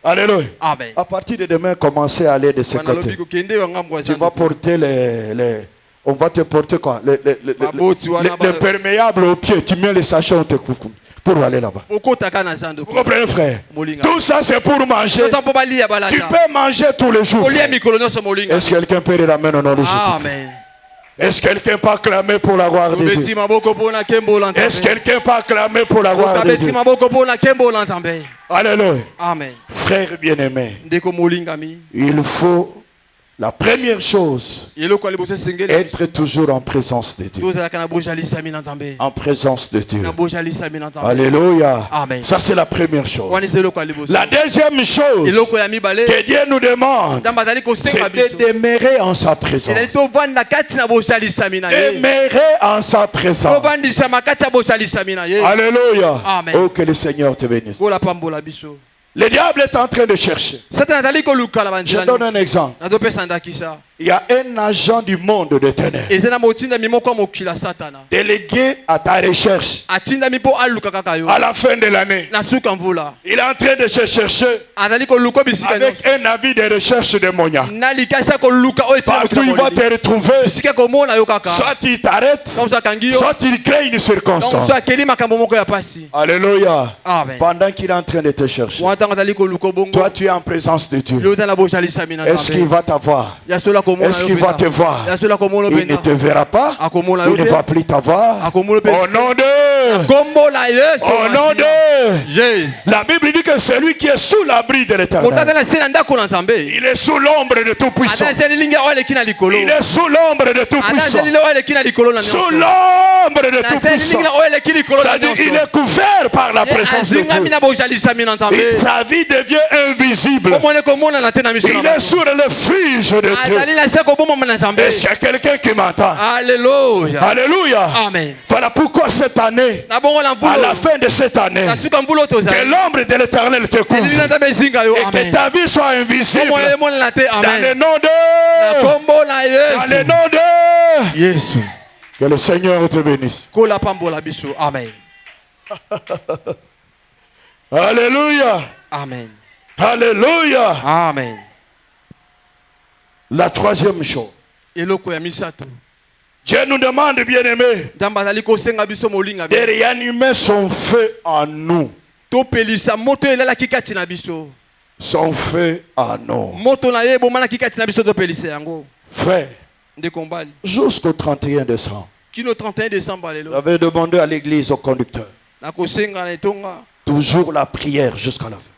Alléluia. Amen. À partir de demain, commencez à aller de ce côté. Tu vas porter On va te porter quoi? Les perméables aux pieds. Tu mets les sachets, on te couvre pour aller là-bas. Vous comprenez, frère? Tout ça, c'est pour manger. Tu peux manger tous les jours. Est-ce que quelqu'un peut ramèner au nom de Jésus? Amen. Est-ce que quelqu'un peut acclamer pour la gloire de Dieu? Est-ce que quelqu'un peut acclamer pour la gloire de Dieu? Alléluia. Amen. Frère bien-aimé, il faut, la première chose, être toujours en présence de Dieu. En présence de Dieu. Alléluia. Amen. Ça, c'est la première chose. La deuxième chose que Dieu nous demande, c'est de demeurer en sa présence. Demeurer en sa présence. Alléluia. Amen. Oh, que le Seigneur te bénisse. Le diable est en train de chercher. Je donne un exemple. Il y a un agent du monde de ténèbres délégué à ta recherche à la fin de l'année. Il est en train de se chercher avec un avis de recherche démoniaque. Partout il va te retrouver. Soit il t'arrête, soit il crée une circonstance. Alléluia. Pendant qu'il est en train de te chercher, toi tu es en présence de Dieu. Est-ce qu'il va t'avoir? Est-ce qu'il va te voir? Il ne te verra pas. Il ne va plus t'avoir. Au nom de... Au nom de... La Bible dit que celui qui est sous l'abri de l'Éternel, il est sous l'ombre de tout puissant. Il est sous l'ombre de tout puissant. Sous l'ombre de tout puissant. C'est-à-dire il est couvert par la présence de Dieu. Et sa vie devient invisible. Il est sous le refuge de Dieu. Est-ce qu'il y a quelqu'un qui m'entend? Alléluia. Alléluia. Amen. Voilà pourquoi cette année, à la fin de cette année, que l'ombre de l'Éternel te couvre et que ta vie soit invisible dans le nom de... Dans le nom de... Jésus. Que le Seigneur te bénisse. Amen. Alléluia. Amen. Alléluia. Amen. La troisième chose. Dieu nous demande, bien-aimé, de réanimer son feu en nous. Son feu en nous. Frère, jusqu'au 31 décembre, j'avais demandé à l'église, au conducteur, toujours la prière jusqu'à la fin.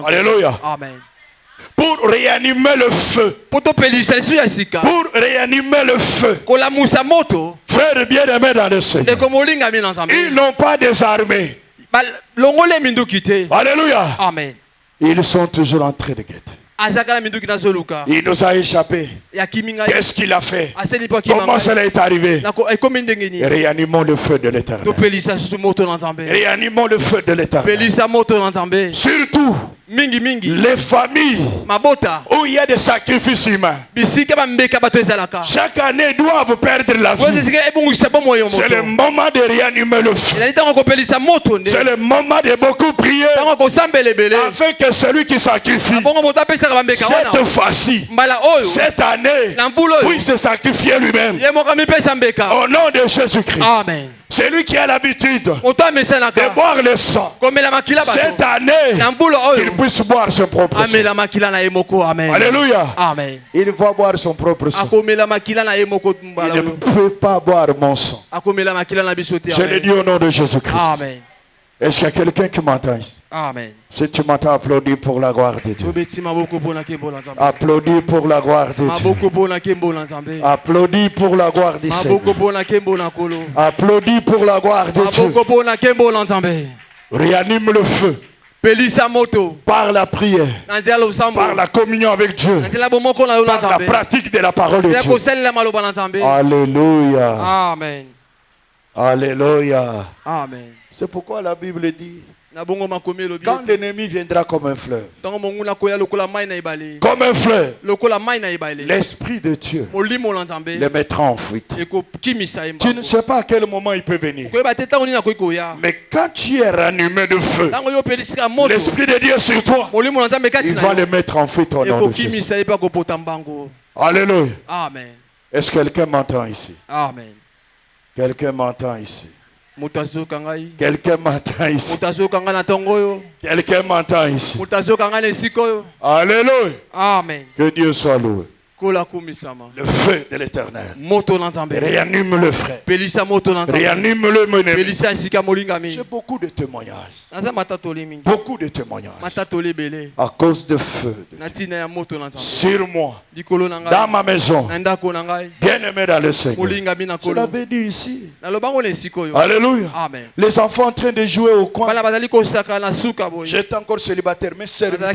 Alléluia. Amen. Pour réanimer le feu. Pour réanimer le feu. Frères bien-aimés dans le Seigneur, ils n'ont pas des armées. Alléluia. Amen. Ils sont toujours en train de guetter. Il nous a échappé. Qu'est-ce qu'il a fait? Comment cela est arrivé? Réanimons le feu de l'Éternel. Réanimons le feu de l'Éternel. Surtout les familles où il y a des sacrifices humains. Chaque année, ils doivent perdre la vie. C'est le moment de réanimer le feu. C'est le moment de beaucoup prier afin que celui qui sacrifie cette fois-ci, cette année, puisse se sacrifier lui-même. Au nom de Jésus-Christ. Amen. C'est lui qui a l'habitude de boire le sang. Cette année, qu'il puisse boire son propre sang. Alléluia. Amen. Il va boire son propre sang. Il ne peut pas boire mon sang. Je le dis au nom de Jésus-Christ. Amen. Est-ce qu'il y a quelqu'un qui m'entend ici? Amen. Si tu m'entends, applaudis pour la gloire de Dieu. Applaudis pour la gloire de Dieu. Applaudis pour la gloire du Seigneur. Applaudis pour la gloire de Dieu. Réanime le feu. Par la prière, par la communion avec Dieu, par la pratique de la parole de Dieu. Alléluia. Amen. Alléluia. Amen. C'est pourquoi la Bible dit, quand l'ennemi viendra comme un fleuve, comme un fleuve, l'Esprit de Dieu le mettra en fuite. Tu ne sais pas à quel moment il peut venir. Mais quand tu es ranimé de feu, l'Esprit de Dieu sur toi, il va le mettre en fuite au nom de Jésus. Alléluia. Amen. Est-ce que quelqu'un m'entend ici? Amen. Quelqu'un m'entend ici? Quelqu'un m'entend ici? Quelqu'un m'entend ici? Alléluia. Amen. Que Dieu soit loué. Le feu de l'éternel réanime le frère. Réanime-le, mon ami. J'ai beaucoup de témoignages. Beaucoup de témoignages. À cause de feu. Sur moi. Dans ma maison. Bien aimé dans le Seigneur. Je l'avais dit ici. Alléluia. Amen. Les enfants en train de jouer au coin. J'étais encore célibataire, mais serviteur.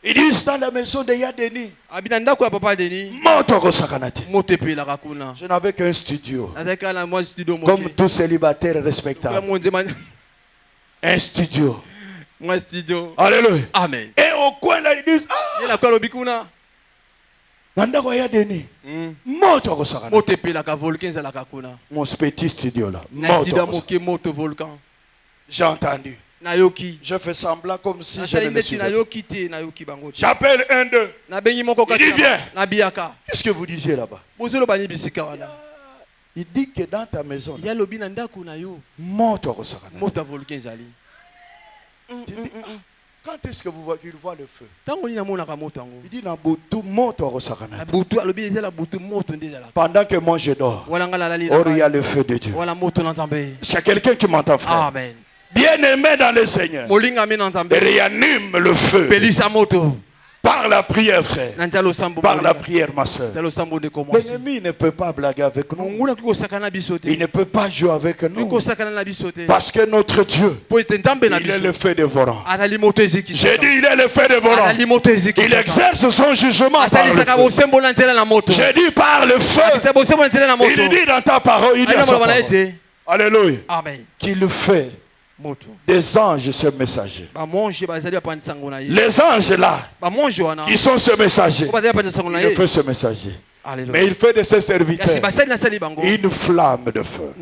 Ils disent dans la maison de Yadeni. Je n'avais qu'un studio. Comme tout célibataire respectable. Un studio. Alléluia. Amen. Et au coin là, ils disent mon petit studio là. J'ai entendu. Je fais semblant comme si je ne me suis pas. J'appelle un d'eux. Il dit viens. Qu'est-ce que vous disiez là-bas? Il dit que dans ta maison, quand est-ce que vous voyez qu'il voit le feu? Il dit pendant que moi je dors, il y a le feu de Dieu. Est-ce qu'il y a quelqu'un qui m'entend, frère? Amen. Bien-aimé dans le Seigneur, réanime le feu par la prière, frère, par la prière, ma soeur. L'ennemi ne peut pas blaguer avec nous. Il ne peut pas jouer avec nous, parce que notre Dieu, il est le feu dévorant. J'ai dit il est le feu dévorant. Il exerce son jugement par le feu. J'ai dit par le feu. Il dit dans ta parole, il dit à sa parole. Alléluia. Qu'il fait des anges, ce messager. Les anges là, qui sont ce messager, il fait ce messager. Mais il fait de ses serviteurs une flamme de feu.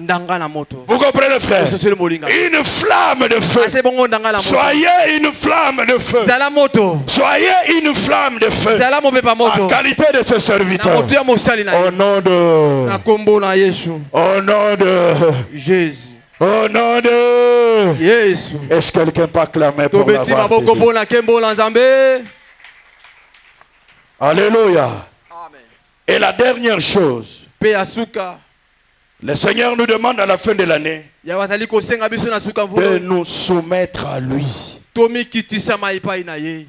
Vous comprenez, frère? Une flamme de feu. Soyez une flamme de feu. Soyez une flamme de feu en qualité de ses serviteurs. Au nom de Jésus. Au nom de Jésus. Est-ce que quelqu'un peut acclamer pour la gloire de Dieu? Alléluia. Et la dernière chose, le Seigneur nous demande à la fin de l'année de nous soumettre à lui.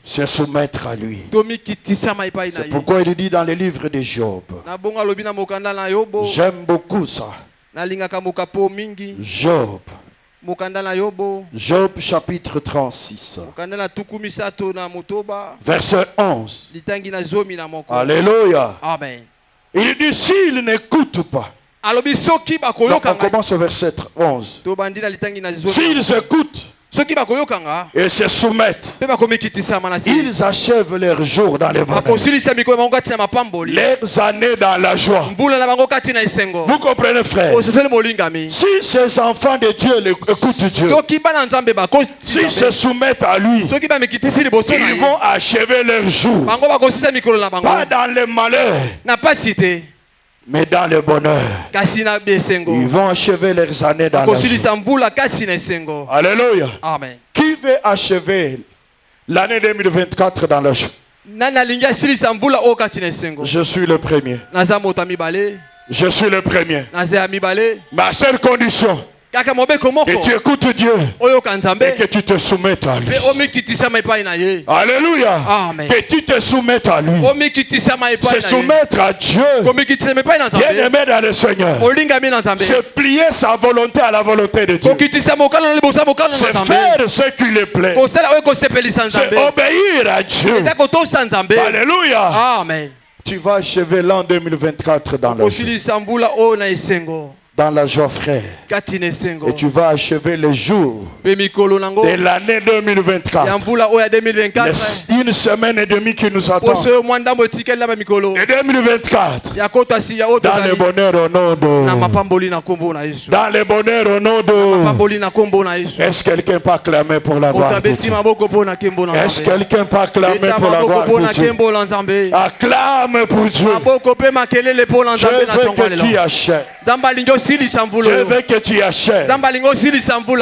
Se soumettre à lui. C'est pourquoi il dit dans le livre de Job. J'aime beaucoup ça. Job chapitre 36 verset 11. Alléluia. Amen. Il dit s'il n'écoute pas. Donc on commence au verset 11. S'ils écoutent et se soumettent, ils achèvent leurs jours dans le bonheur, leurs années dans la joie. Vous comprenez, frère? Si ces enfants de Dieu écoutent Dieu, s'ils se soumettent à lui, ils vont achever leurs jours, pas dans le malheur, mais dans le bonheur. Ils vont achever leurs années dans la joie. Alléluia. Amen. Qui veut achever l'année 2024 dans la joie? Je suis le premier. Je suis le premier. Ma seule condition, que tu écoutes Dieu et que tu te soumettes à lui. Alléluia. Amen. Que tu te soumettes à lui. Se soumettre à Dieu. Bien aimé dans le Seigneur. Se plier sa volonté à la volonté de Dieu. Se faire ce qui lui plaît. Se obéir à Dieu. Alléluia. Amen. Tu vas achever l'an 2024 dans la joie. dans la joie, frère. Et tu vas achever les jours de l'année 2024. Une semaine et demie qui nous attend. Et 2024. Dans le bonheur au nom de. Dans le bonheur au nom de. Est-ce que quelqu'un peut acclamer pour la gloire de Dieu? Est-ce que quelqu'un peut acclamer pour la gloire de Dieu? Acclame pour Dieu. Je veux que tu achètes. Je veux que tu achètes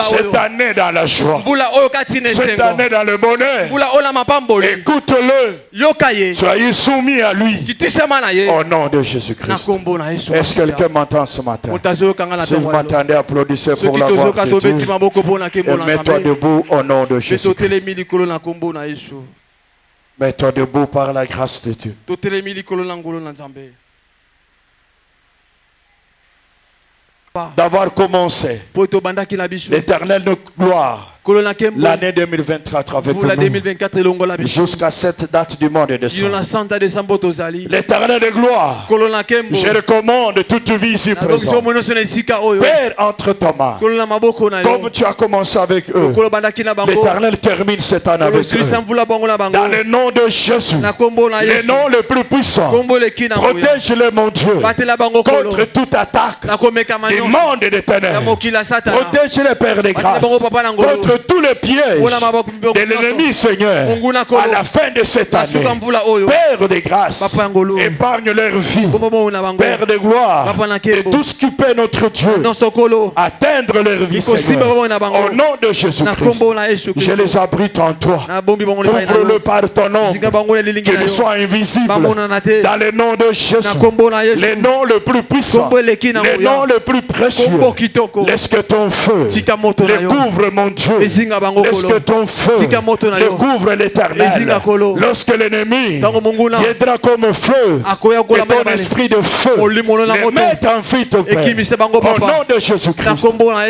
cette année dans la joie, cette année dans le bonheur. Écoute-le. Soyez soumis à lui. Au nom de Jésus-Christ. Est-ce que quelqu'un m'entend ce matin? Si vous m'entendez, applaudissez pour la gloire de Dieu. Et mets-toi debout au nom de Jésus-Christ. Mets-toi debout par la grâce de Dieu. D'avoir commencé l'éternelle gloire, l'année 2024 avec nous, jusqu'à cette date du monde de décembre. L'éternel de gloire, je recommande toute vie ici présente. Père, entre ta main, comme tu as commencé avec eux, l'éternel termine cette année avec eux. Dans le nom de Jésus, le nom le plus puissant, protège-les, mon Dieu, contre toute attaque du monde des ténèbres. Protège-les, Père de grâce, contre tous les pièges de l'ennemi, Seigneur, à la fin de cette année. Père de grâce, épargne leur vie. Père de gloire, et tout ce qui peut notre Dieu atteindre leur vie, Seigneur. Au nom de Jésus-Christ, je les abrite en toi. Ouvre-le par ton nom, qu'il soit invisible. Dans le nom de Jésus, le nom le plus puissant, le nom le plus précieux. Laisse que ton feu les couvre, mon Dieu. Laisse que ton feu les couvre, l'Éternel. Lorsque l'ennemi viendra comme feu, que ton esprit de feu les mette en fuite, au Père. Au nom de Jésus-Christ,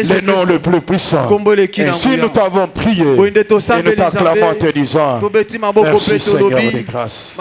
le nom le plus puissant. Et si nous t'avons prié et nous t'acclamons en te disant merci, Seigneur de grâce.